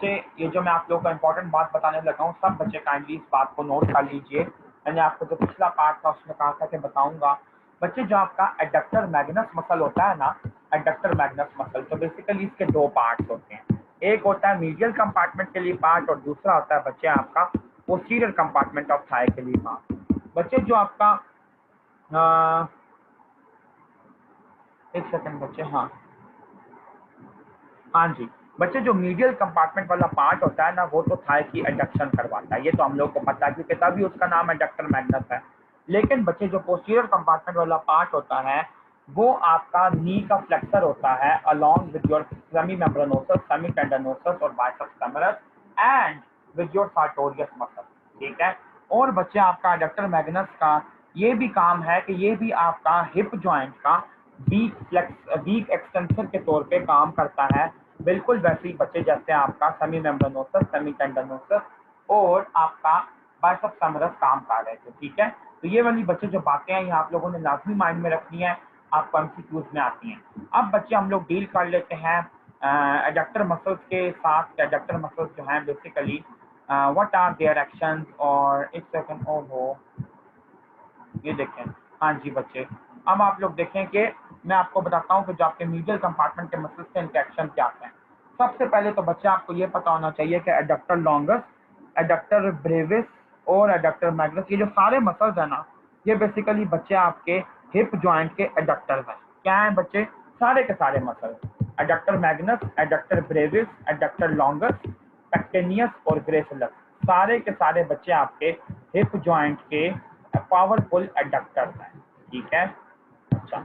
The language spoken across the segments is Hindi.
बच्चे ये जो मैं आप लोगों को इंपॉर्टेंट बात बताने लगा हूँ, सब बच्चे काइंडली इस बात को नोट कर लीजिए। मैंने आपको जो पिछला पार्ट था उसमें कहा था कि बताऊंगा बच्चे, जो आपका एडक्टर मैग्नस मसल होता है ना, एडक्टर मैग्नस मसल, तो बेसिकली इसके दो पार्ट्स होते हैं। एक होता है मीडियल कंपार्टमेंट के लिए पार्ट और दूसरा होता है बच्चे आपका पोस्टीरियर कंपार्टमेंट ऑफ थाई के लिए पार्ट। बच्चे जो आपका एक सेकंड बच्चे, हाँ हाँ जी, बच्चे जो मीडियल कंपार्टमेंट वाला पार्ट होता है ना, वो तो थाई की एडक्शन करवाता है, ये तो हम लोग को पता है क्योंकि तभी उसका नाम एडक्टर मैग्नस है। लेकिन बच्चे जो पोस्टीरियर कंपार्टमेंट वाला पार्ट होता है वो आपका नी का फ्लेक्सर होता है along with your semi membranosus, semi tendinosus और biceps femoris and with your sartorius muscle. ठीक है। और बच्चे आपका एडक्टर मैग्नस का ये भी काम है कि ये भी आपका हिप जॉइंट का वीक एक्सटेंसर के तौर पे काम करता है, बिल्कुल वैसे ही बच्चे जैसे आपका सेमी मेम्ब्रेनोसस, सेमी टेंडनोसस और आपका बाइसेप्स फेमोरस काम कर रहे थे। ठीक है। तो ये वाली बच्चे जो बातें हैं ये आप लोगों ने लाजमी माइंड में रखनी है, आपको एमसीक्यूज में आती हैं। अब बच्चे हम लोग डील कर लेते हैं एडक्टर मसल्स के साथ। एडक्टर मसल्स जो हैं basically what are their actions, और एक सेकंड, ओहो ये देखें, हाँ जी बच्चे, अब आप लोग देखें कि मैं आपको बताता हूँ कि जो आपके मीडियल कंपार्टमेंट के मसल्स के इनके एक्शन क्या हैं। सबसे पहले तो बच्चे आपको ये पता होना चाहिए कि एडक्टर लॉन्गस, एडक्टर ब्रेविस और एडक्टर मैग्नस, ये जो सारे मसल्स हैं ना, ये बेसिकली बच्चे आपके हिप जॉइंट के एडक्टर्स हैं। क्या हैं बच्चे? सारे के सारे muscles, adductor magnus, adductor brevis, adductor longus, pectineus और ग्रेसिलस, सारे के सारे बच्चे आपके हिप जॉइंट के पावरफुल एडक्टर्स हैं। ठीक है। अच्छा,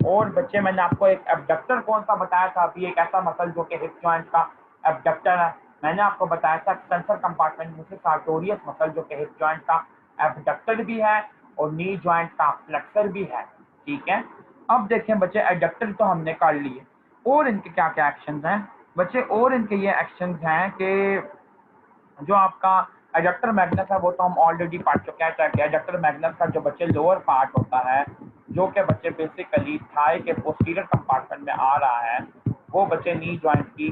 और बच्चे मैंने आपको एक एबडक्टर कौन सा बताया था अभी, एक ऐसा मसल जो कि हिप जॉइंट का एबडक्टर है, मैंने आपको बताया था एक्सटेंसर कंपार्टमेंट में से सार्टोरियस मसल जो कि हिप जॉइंट का एबडक्टर भी है और नी जॉइंट का फ्लेक्सर भी है। ठीक है। अब देखें बच्चे, एडक्टर तो हमने कर लिए, और इनके क्या क्या एक्शंस हैं बच्चे? और इनके ये एक्शंस हैं कि जो आपका एडक्टर मैग्नस है वो तो हम ऑलरेडी पढ़ चुके हैं कि एडक्टर मैग्नस का जो बच्चे लोअर पार्ट होता है जो कि बच्चे बेसिकली थाई के पोस्टीरियर कंपार्टमेंट में आ रहा है, वो बच्चे नी जॉइंट की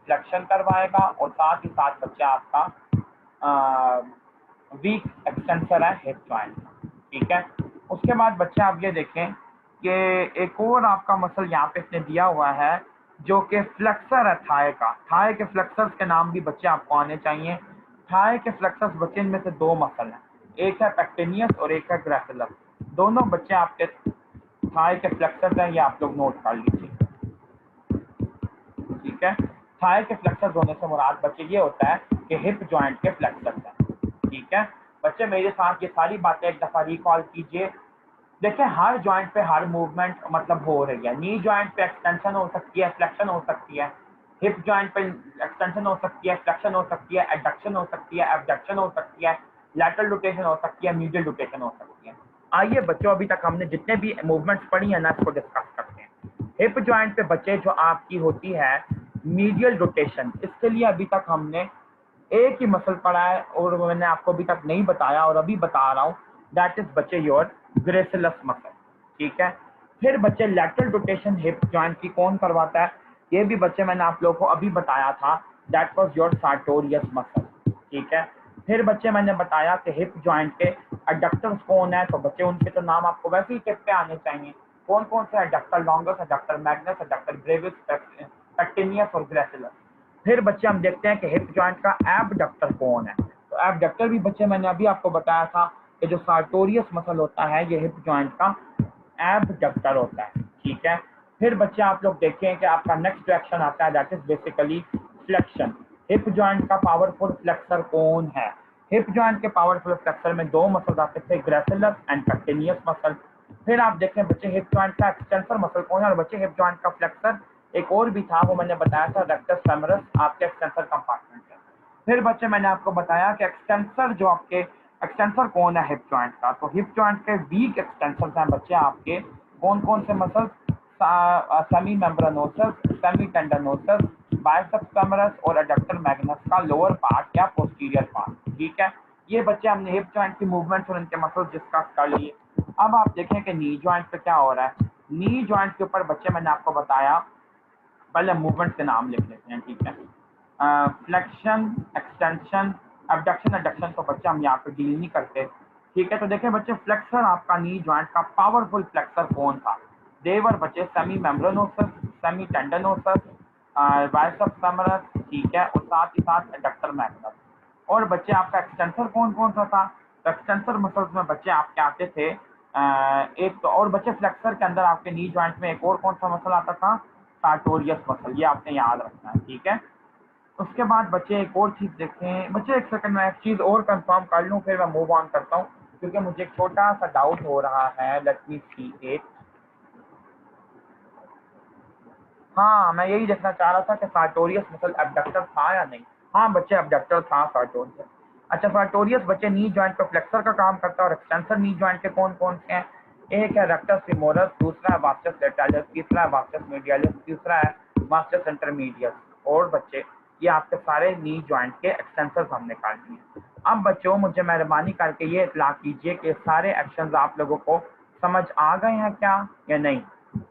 फ्लेक्शन करवाएगा और साथ ही साथ बच्चे आपका वीक एक्सटेंसर है हिप जॉइंट का। ठीक है। उसके बाद बच्चे आप ये देखें कि एक और आपका मसल यहाँ पे इसने दिया हुआ है जो कि फ्लेक्सर है थाई का। थाई के फ्लेक्सर्स के नाम भी बच्चे आपको आने चाहिए। थाई के फ्लेक्सर्स बच्चे इनमें से दो मसल हैं, एक है पेक्टेनियस और एक है ग्रेसिलस। दोनों बच्चे आपके थाई के फ्लेक्सर्स हैं, ये आप लोग नोट कर लीजिए। ठीक है। थाई के फ्लेक्सर्स होने से मुराद बच्चे ये होता है कि हिप जॉइंट के फ्लेक्सर्स हैं। ठीक है। बच्चे मेरे साथ ये सारी बातें एक दफा रिकॉल कीजिए। देखिए हर जॉइंट पे हर मूवमेंट मतलब हो रही है। नी जॉइंट पे एक्सटेंशन हो सकती है, फ्लेक्शन हो सकती है। हिप जॉइंट पे एक्सटेंशन हो सकती है, फ्लेक्शन हो सकती है, एडक्शन हो सकती है, एबडक्शन हो सकती है, लैटरल रोटेशन हो सकती है, मीडियल रोटेशन हो सकती है। आइए बच्चों, अभी तक हमने जितने भी मूवमेंट्स पढ़ी है ना इसको डिस्कस करते हैं। हिप जॉइंट पे बच्चे जो आपकी होती है मीडियल रोटेशन, इसके लिए अभी तक हमने एक ही मसल पढ़ा है और मैंने आपको अभी तक नहीं बताया और अभी बता रहा हूँ, दैट इज बच्चे योर ग्रेसिलस मसल। ठीक है। फिर बच्चे लैटरल रोटेशन हिप जॉइंट की कौन करवाता है, ये भी बच्चे मैंने आप लोगों को अभी बताया था, that was your sartorius muscle. ठीक है। फिर बच्चे मैंने बताया कि हिप जॉइंट के एडक्टर्स कौन है, तो बच्चे उनके तो नाम आपको वैसे ही टिप पे आने चाहिए। कौन कौन से? Adductor longus, adductor magnus, adductor brevis, pectineus और ग्रेसिलस। फिर बच्चे हम देखते हैं कि हिप जॉइंट का एबडक्टर कौन है, तो एबडक्टर भी बच्चे मैंने अभी आपको बताया था कि जो सार्टोरियस मसल होता है ये हिप जॉइंट का एबडक्टर होता है। ठीक है। फिर बच्चे आप लोग देखें कि आपका नेक्स्ट एक्शन आता है, that is basically flexion. Hip joint का पावरफुल फ्लेक्सर कौन है? हिप जॉइंट के पावरफुल फ्लेक्सर में दो मसल आते थे, ग्रेसिलस एंड पेक्टिनियस मसल। फिर आप देखें बच्चे हिप जॉइंट का एक्सटेंसर मसल कौन है, और बच्चे हिप जॉइंट का फ्लेक्सर एक और भी था, वो मैंने बताया था, रेक्टस फेमोरस आपके एक्सटेंसर कंपार्टमेंट है। फिर बच्चे मैंने आपको बताया कि एक्सटेंसर जो आपके एक्सटेंसर कौन है हिप जॉइंट का, तो हिप जॉइंट के वीक एक्सटेंसर हैं बच्चे आपके कौन कौन से muscle? Semi membranosus, semi टेंडनोसस, biceps femoris और एडक्टर मैग्नस का लोअर पार्ट या पोस्टीरियर पार्ट। ठीक है। ये बच्चे हमने हिप जॉइंट की मूवमेंट्स और इनके मसल डिस्कस कर लिए। अब आप देखें कि नी जॉइंट पे क्या हो रहा है। नी जॉइंट के ऊपर बच्चे मैंने आपको बताया, पहले मूवमेंट के नाम लिख लेते हैं। ठीक है। फ्लेक्शन, एक्सटेंशन, एबडक्शन, एडक्शन तो बच्चे हम यहाँ पे डील नहीं करते। ठीक है, तो देखें बच्चे, फ्लेक्सर आपका नी जॉइंट का पावरफुल फ्लेक्सर कौन था? देवर बच्चे semi membranosus, semi टेंडनोसस, biceps femoris, ठीक है, और साथ ही साथ एडक्टर मैग्नस। और बच्चे आपका एक्सटेंसर कौन कौन सा था? तो एक्सटेंसर मसल्स में बच्चे आपके आते थे एक तो, और बच्चे फ्लेक्सर के अंदर आपके नी जॉइंट में एक और कौन सा मसल आता था? सार्टोरियस मसल, ये आपने याद रखना है। ठीक है, उसके बाद बच्चे एक और चीज देखें बच्चे, एक सेकंड में एक चीज और कंफर्म कर लूं फिर मैं मूव ऑन करता हूं, क्योंकि मुझे एक छोटा सा डाउट हो रहा है। Let me see it. हाँ, मैं यही देखना चाह रहा था कि सार्टोरियस मसल एबडक्टर था या नहीं। हाँ बच्चे, एबडक्टर था सार्टोरियस। अच्छा, सार्टोरियस बच्चे नी जॉइंट पे फ्लेक्सर का काम करता है, और एक्सटेंसर नी जॉइंट के कौन कौन से हैं? एक है रेक्टस फेमोरस, दूसरा है वास्टस लेटरालिस, तीसरा है वास्टस मीडियलिस, तीसरा है वास्टस इंटरमीडियस। और बच्चे ये आपके सारे नी जॉइंट के एक्सटेंसर हम निकाल लिए। अब बच्चों मुझे मेहरबानी करके ये इतला कीजिए कि सारे एक्शंस आप लोगों को समझ आ गए हैं क्या या नहीं?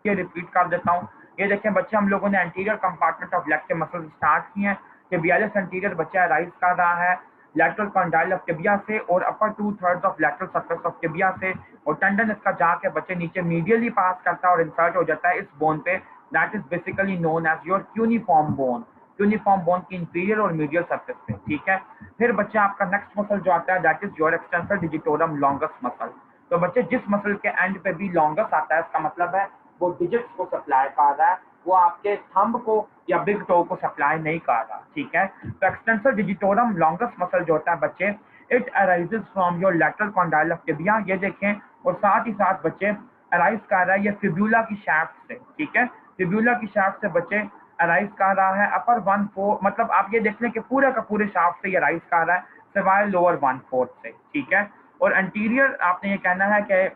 ये रिपीट कर देता हूँ। ये देखें बच्चे, हम लोगों ने एंटीरियर कंपार्टमेंट ऑफ लेग के मसल स्टार्ट किए हैं। टिबियालिस एंटीरियर बच्चा राइज कर रहा है लैटरल कंडाइल ऑफ टिबिया से, और अपर 2/3 of lateral surface of tibia से, और टेंडन इसका जाके बच्चे नीचे मीडियली पास करता है और इंसर्ट हो जाता है इस बोन पे। That is basically known as your cuneiform bone, cuneiform bone की इंटीरियर और मीडियल सरफेस पे। ठीक है, फिर बच्चे आपका नेक्स्ट मसल जो आता है that is your extensor digitorum longus muscle. तो बच्चे जिस मसल के एंड पे भी लॉन्गस आता है, इसका मतलब है वो डिजिट्स को सप्लाई कर रहा है, वो आपके थंब को या बिग टो को सप्लाई नहीं कर रहा। ठीक है, तो एक्सटेंसर डिजिटोरम लॉन्गस मसल जो होता है बच्चे, it arises from your lateral condyle of tibia, ये देखें, और साथ ही साथ बच्चे अराइज कर रहा है ये फिब्यूला की शाफ्ट से। ठीक है, फिब्यूला की शाफ्ट से बच्चे अराइज कर रहा है अपर 1/4, मतलब आप ये देख लें कि पूरे का पूरे शाफ्ट से ये अराइज कर रहा है, सिवाय लोअर 1/4 से। ठीक है, और एंटीरियर आपने ये कहना है कि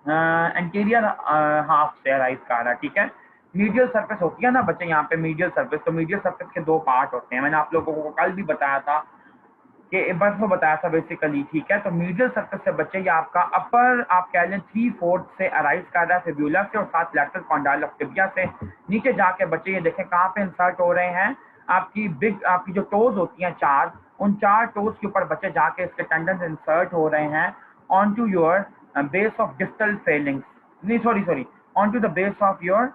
एंटीरियर हाफ से अराइज कर रहा है। ठीक है, मीडियल सरफेस होती है ना बच्चे यहाँ पे मीडियल सरफेस, तो मीडियल सरफेस के दो पार्ट होते हैं, मैंने आप लोगों को कल भी बताया था कि बस वो बताया था बेसिकली। ठीक है, तो मीडियल सरफेस से बच्चे ये आपका अपर आप कह लें 3/4 से अराइज कर रहा है फिब्यूला से, और साथ लैटरल कॉन्डाइल ऑफ टिबिया से। नीचे जाके बच्चे ये देखें कहाँ पे इंसर्ट हो रहे हैं, आपकी जो टोज होती हैं चार, उन चार टोज के ऊपर बच्चे जाके इसके टेंडन इंसर्ट हो रहे हैं on to your base of distal phalanges, नहीं sorry on to the base of your,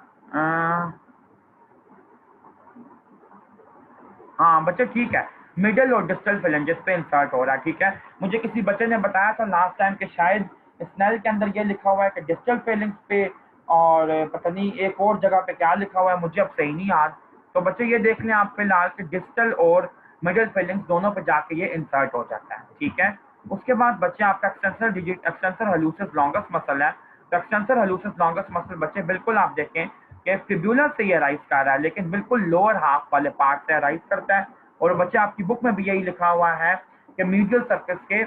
हाँ बच्चे ठीक है, मिडल और डिस्टल फेलेंजेस पे इंसर्ट हो रहा है। ठीक है, मुझे किसी बच्चे ने बताया था लास्ट टाइम कि शायद स्नेल के अंदर ये लिखा हुआ है कि डिस्टल फेलिंग्स पे, और पता नहीं एक और जगह पे क्या लिखा हुआ है, मुझे अब सही नहीं याद। तो बच्चे ये देख लें आप फिलहाल कि डिस्टल और मिडल फेलिंग्स दोनों पे जाके ये इंसर्ट हो जाता है। ठीक है, उसके बाद बच्चे आपका एक्सटेंसर हाल्यूसिस लॉन्गस मसल है। तो एक्सटेंसर हाल्यूसिस लॉन्गस मसल बच्चे बिल्कुल आप देखें कि फिब्यूलर से ये राइज कर रहा है, लेकिन बिल्कुल लोअर हाफ वाले पार्ट से राइज करता है। और बच्चे आपकी बुक में भी यही लिखा हुआ है कि मीडियल सरफेस के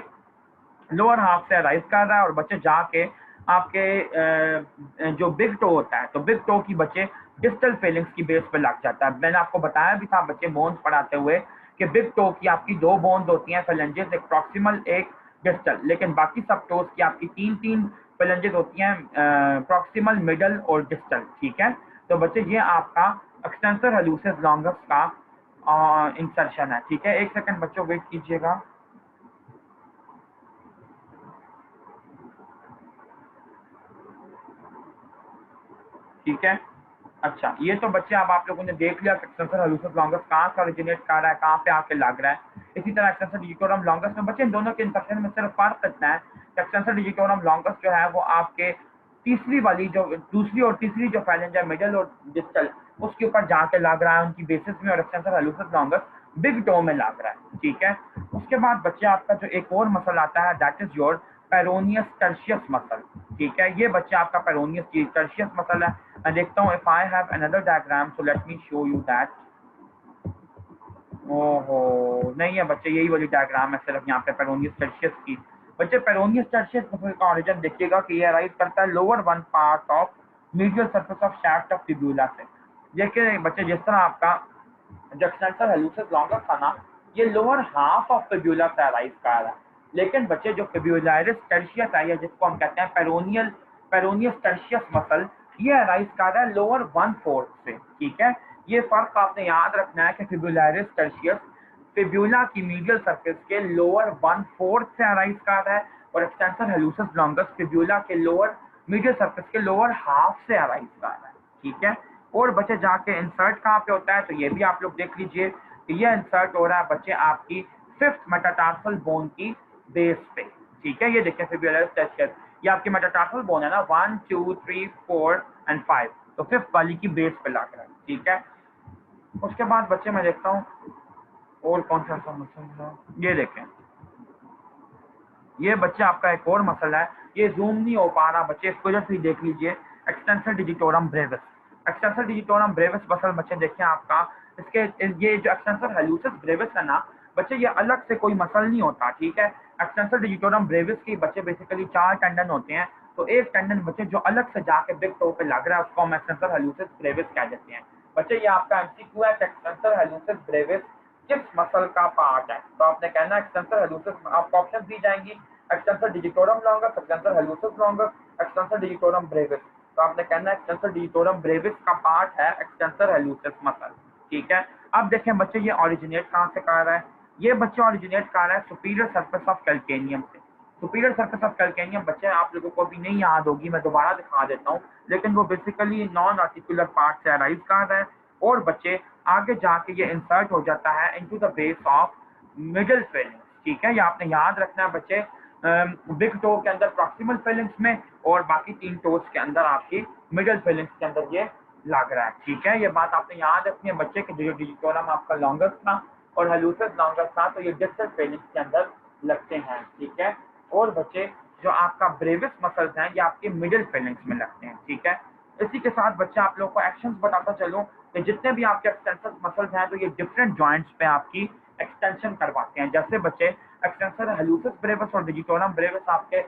लोअर हाफ से राइज कर रहा है, और बच्चे जाके आपके जो बिग टो होता है, तो बिग टो की बच्चे डिस्टल फेलिंग्स की बेस पे लग जाता है। मैंने आपको बताया भी था बच्चे बोन्स पढ़ाते हुए कि बिग टो की आपकी दो बोन्स होती हैं फेलेंजेस, एक प्रॉक्सिमल एक डिस्टल, लेकिन बाकी सब टोज की आपकी तीन तीन फेलेंजेस होती हैं, प्रॉक्सिमल, मिडल और डिस्टल। ठीक है, तो बच्चे ये आपका एक्सटेंसर हाल्यूसिस लॉन्गस का इंसर्शन है। ठीक है, एक सेकंड बच्चों वेट कीजिएगा। ठीक है, अच्छा ये तो बच्चे अब आप लोगों ने देख लिया एक्सटेंसर हाल्यूसिस लॉन्गस कहाँ से ओरिजिनेट कर रहा है, कहाँ पे आके लग रहा है। इसी तरह एक्सटेंसर डिजिटोरम लॉन्गस में बच्चे इन दोनों के इंसर्शन में सिर्फ फर्क इतना है कि एक्सटेंसर डिजिटोरम लॉन्गस जो है वो आपके तीसरी वाली जो दूसरी और तीसरी जो फेलेंज है मिडल और डिस्टल, उसके ऊपर जाके लग रहा है उनकी बेसिस में, और एक्सटेंसर हाल्यूसिस लॉन्गस बिग टो में लग रहा है। ठीक है, उसके बाद बच्चे आपका जो एक और मसल आता है that is your peroneus tertius muscle. ठीक है, ये बच्चे आपका पेरोनियस टर्शियस मसल है। मैं देखता हूँ if I have another diagram so let me show you that. ओहो नहीं है बच्चे, यही वाली डायग्राम है सिर्फ यहाँ पे पेरोनियस टर्शियस की। बच्चे पेरोनियस टर्शियस मसल का ऑरिजिन देखिएगा कि ये अराइज करता है lower one part of medial surface of shaft of fibula से। देखिए बच्चे, जिस तरह आपका जो एक्सटेंसर हाल्यूसिस लॉन्गस था ना, ये लोअर हाफ ऑफ फिब्यूला से अराइज कर रहा है, लेकिन बच्चे जो फिब्यूलारिस टर्शियस है, या जिसको हम कहते हैं पेरोनियस टर्शियस मसल, ये अराइज कर रहा है लोअर 1/4 से। ठीक है, ये फर्क आपने याद रखना है कि फिब्युलरिस टर्शियस फिब्यूला की मीडियल सरफेस के लोअर 1/4 से अराइज कर रहा है और एक्सटेंसर हेलुसस लॉन्गस फिब्यूला के लोअर मीडियल सरफेस के लोअर हाफ से अराइज कर रहा है, ठीक है। और बच्चे जाके इंसर्ट कहाँ पे होता है, तो ये भी आप लोग देख लीजिए, ये इंसर्ट हो रहा है बच्चे आपकी 5th मेटाटार्सल बोन की बेस पे, ठीक है। ये देखें फिब्युलरिस टर्शियस, ये आपकी मेटाटार्सल बोन है ना, 1 2 3 4 एंड 5, तो 5th वाली की बेस पे लग रहा है, ठीक है। उसके बाद बच्चे मैं देखता हूँ और कौन सा मसल है, ये देखें, ये बच्चे आपका एक और मसल है, ये जूम नहीं हो पा रहा बच्चे, इसको वजह से देख लीजिए, extensor digitorum Brevis. Extensor digitorum Brevis muscle बच्चे देखें आपका, इसके ये जो एक्सटेंसर हेलुसस ब्रेविस है ना बच्चे, ये अलग से कोई मसल नहीं होता, ठीक है। एक्सटेंसर डिजिटोरम ब्रेविस के बच्चे बेसिकली 4 टेंडन होते हैं, तो एक टेंडन बच्चे जो अलग से जाके बिग टो पे लग रहा है उसको हम एक्सटेंसर हेलुसस ब्रेविस कह देते हैं। बच्चे ये आपका एमसीक्यू है, एक्सटेंसर हेलुसस ब्रेविस किस मसल का पार्ट है, तो आपने कहना एक्सटेंसर हेलुसस, आपको ऑप्शन दी जाएंगी extensor digitorum longus, extensor hallucis longus, extensor digitorum brevis, तो आपने कहना एक्सटेंसर डिजिटोरम ब्रेविस का पार्ट है एक्सटेंसर हेलुसस मसल, ठीक है। अब देखें बच्चे ये ओरिजिनेट कहाँ से कर रहा है, ये बच्चे ओरिजिनेट कर रहा है सुपीरियर सरफेस ऑफ कैल्केनियम से। सुपीरियर सरफेस ऑफ कैल्केनियम बच्चे आप लोगों को भी नहीं याद होगी, मैं दोबारा दिखा देता हूँ, लेकिन वो बेसिकली नॉन आर्टिकुलर पार्ट से अराइज कर रहा है और बच्चे आगे जाके ये इंसर्ट हो जाता है into the base of middle Fehling's, ठीक है। ये आपने याद रखना है बच्चे, बिग टो के अंदर प्रॉक्सिमल फेलिंग्स में और बाकी 3 टोज के अंदर आपकी मिडिल फेलिंग्स के अंदर ये लग रहा है, ठीक है। ये बात आपने याद रखनी है बच्चे कि जो डिजिटोरम आपका लॉन्गस था और हेलुसस लॉन्गस था, तो ये डिस्टल फेलिंग्स के अंदर लगते हैं, ठीक है। और बच्चे जो आपका ब्रेविस मसल्स हैं ये आपके मिडिल फेलिंग्स में लगते हैं, ठीक है। इसी के साथ बच्चे आप लोगों को एक्शंस बताता चलूं कि जितने भी आपके एक्सटेंसर मसल्स हैं तो ये डिफरेंट जॉइंट्स पे आपकी एक्सटेंशन करवाते हैं। जैसे बच्चे एक्सटेंसर हेलुसस ब्रेविस और डिजिटोरम ब्रेविस आपके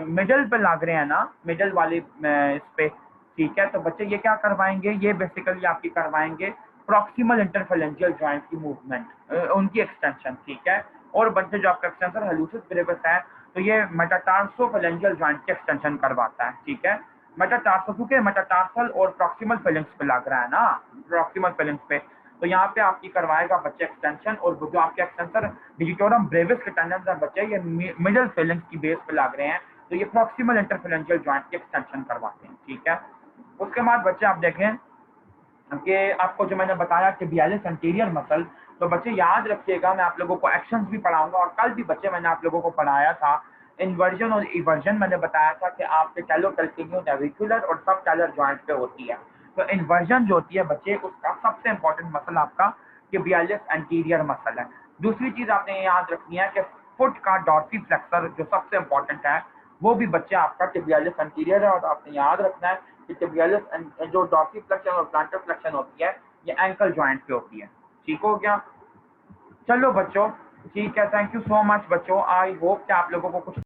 मिडल पे लग रहे हैं ना, मिडल वाले इस पे, ठीक है। तो बच्चे ये क्या करवाएंगे, ये बेसिकली आपकी करवाएंगे प्रॉक्सिमल इंटरफेरेंशियल जॉइंट की मूवमेंट, उनकी एक्सटेंशन, ठीक है। और बच्चे जो आपका एक्सटेंसर हेलुसस ब्रेविस है तो ये मेटाटार्सोफेरेंशियल जॉइंट की एक्सटेंशन करवाता है, ठीक है। मेटाटार्सल, क्योंकि मेटाटार्सल और प्रॉक्सिमल फेलिंग्स पे लग रहा है ना, प्रॉक्सिमल फेलिंग्स पे, तो यहाँ पे आपकी करवाएगा बच्चे एक्सटेंशन। और जो आपके एक्सटेंसर डिजिटोरम ब्रेविस के टेंडन्स हैं बच्चे, ये मिडिल फेलिंग्स की बेस पे लग रहे हैं, तो ये प्रॉक्सिमल इंटरफेरेंशियल जॉइंट की एक्सटेंशन करवाते हैं, ठीक है। उसके बाद बच्चे आप देखें कि आपको जो मैंने बताया कि बियालिस एंटीरियर मसल, तो बच्चे याद रखिएगा, मैं आप लोगों को एक्शंस भी पढ़ाऊंगा और कल भी बच्चे मैंने आप लोगों को पढ़ाया था इन्वर्जन और इवर्जन, मैंने बताया था कि आपके टैलोकैल्केनियो नेविकुलर और सब टैलर जॉइंट पे होती है। तो इन्वर्जन जो होती है बच्चे, उसका सबसे इंपॉर्टेंट मसल आपका कि बियालिस एंटीरियर मसल है। दूसरी चीज आपने याद रखनी है कि फुट का डॉर्सी फ्लेक्सर जो सबसे इंपॉर्टेंट है वो भी बच्चे आपका टिबियालिस एंटीरियर है, और आपने याद रखना है कि टिबियालिस जो डॉर्सी फ्लेक्शन और प्लांटर फ्लेक्शन होती है ये एंकल जॉइंट पे होती है, ठीक हो गया। चलो बच्चों, ठीक है, थैंक यू सो मच बच्चों, आई होप कि आप लोगों को कुछ